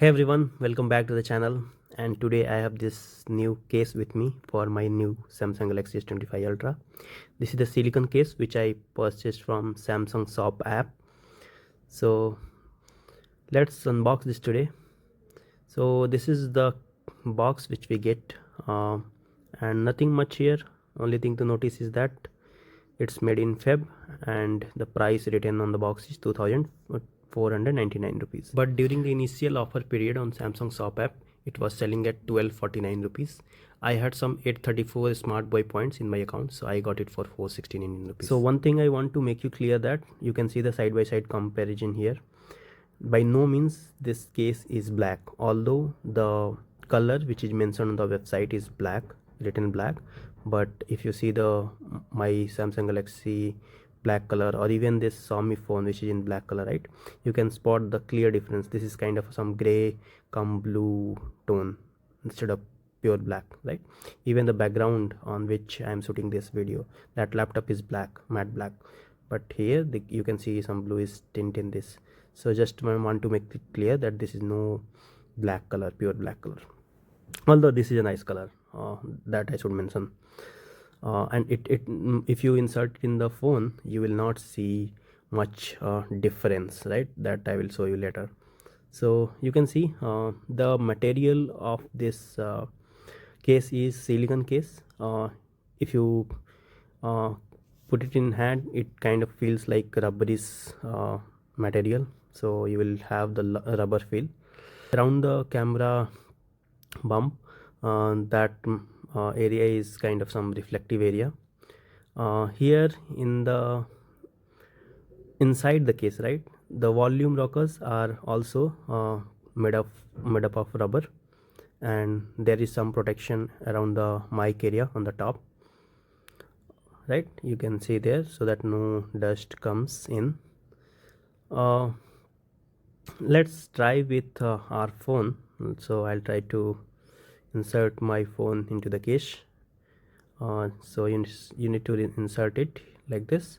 Hey everyone, welcome back to the channel. And today I have this new case with me for my new Samsung Galaxy S25 Ultra. This is the silicone case which I purchased from Samsung Shop app. So let's unbox this today. So this is the box which we get, and nothing much here. Only thing to notice is that it's made in Feb and the price written on the box is 2499 rupees. But during the initial offer period on Samsung Shop app, it was selling at 1249 rupees. I had some 834 smart boy points in my account, so I got it for 416 Indian rupees. So one thing I want to make you clear that you can see the side by side comparison here. By no means this case is black, although the color which is mentioned on the website is black, written black. But if you see my Samsung Galaxy black color, or even this Xiaomi phone which is in black color, right, you can spot the clear difference. This is kind of some gray come blue tone instead of pure black, right? Even the background on which I am shooting this video, that laptop is black, matte black, but here you can see some bluish tint in this. So just want to make it clear that this is no black color, pure black color, although this is a nice color, that I should mention. And if you insert it in the phone, you will not see much difference, right? That I will show you later. So you can see the material of this case is silicone case. If you put it in hand, it kind of feels like rubberish material, so you will have the rubber feel around the camera bump. That area is kind of some reflective area. Here in the inside the case, right, the volume rockers are also made up of rubber, and there is some protection around the mic area on the top, right? You can see there, so that no dust comes in. Let's try with our phone. So I'll try to insert my phone into the case. So you need to insert it like this.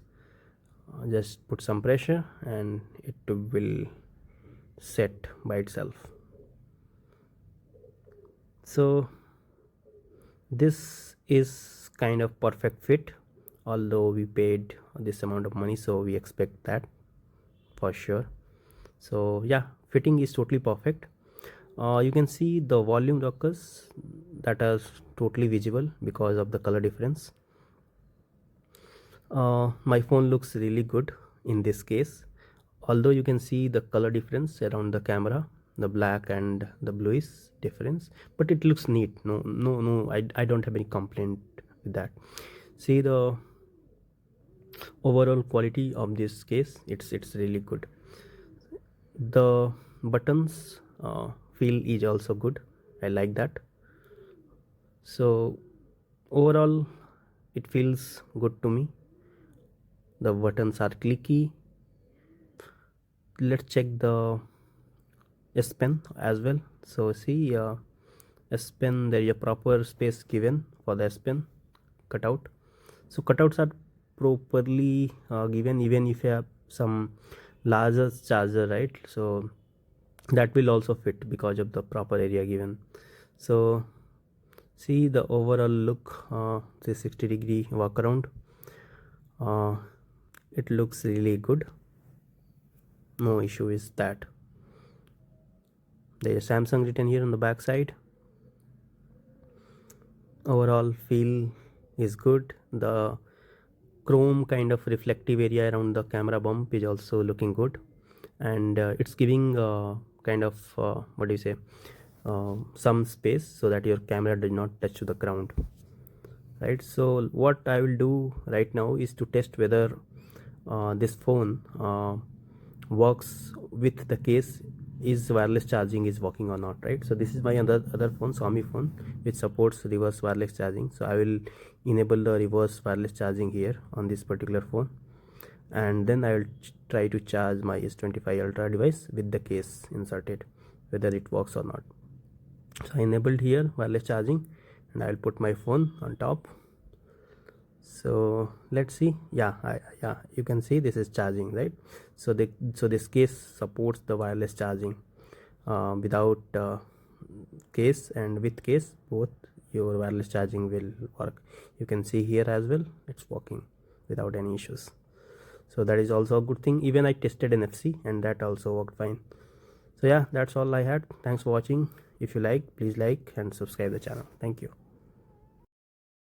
Just put some pressure and it will set by itself. So this is kind of perfect fit, although we paid this amount of money, so we expect that for sure. So yeah, fitting is totally perfect. You can see the volume rockers that are totally visible because of the color difference. My phone looks really good in this case, although you can see the color difference around the camera, the black and the bluish difference, but it looks neat. I don't have any complaint with that. See the overall quality of this case, it's really good. The buttons feel is also good. I like that. So overall it feels good to me. The buttons are clicky. Let's check the S Pen as well. So see, S Pen, there is a proper space given for the S Pen cutout. So cutouts are properly given, even if you have some larger charger, right? So that will also fit because of the proper area given. So see the overall look, 360-degree walk around. It looks really good. No issue is that. There is Samsung written here on the back side. Overall feel is good. The chrome kind of reflective area around the camera bump is also looking good, and it's giving kind of what do you say, some space so that your camera does not touch to the ground, right? So what I will do right now is to test whether this phone works with the case, is wireless charging is working or not, right? So this is my other phone, Xiaomi phone, which supports reverse wireless charging. So I will enable the reverse wireless charging here on this particular phone, and then I will try to charge my S25 Ultra device with the case inserted, whether it works or not. So I enabled here wireless charging, and I will put my phone on top. So let's see. Yeah, you can see this is charging, right? So this case supports the wireless charging, without case and with case, both your wireless charging will work. You can see here as well, it's working without any issues. So that is also a good thing. Even I tested NFC and that also worked fine. So yeah, that's all I had. Thanks for watching. If you like, please like and subscribe the channel. Thank you.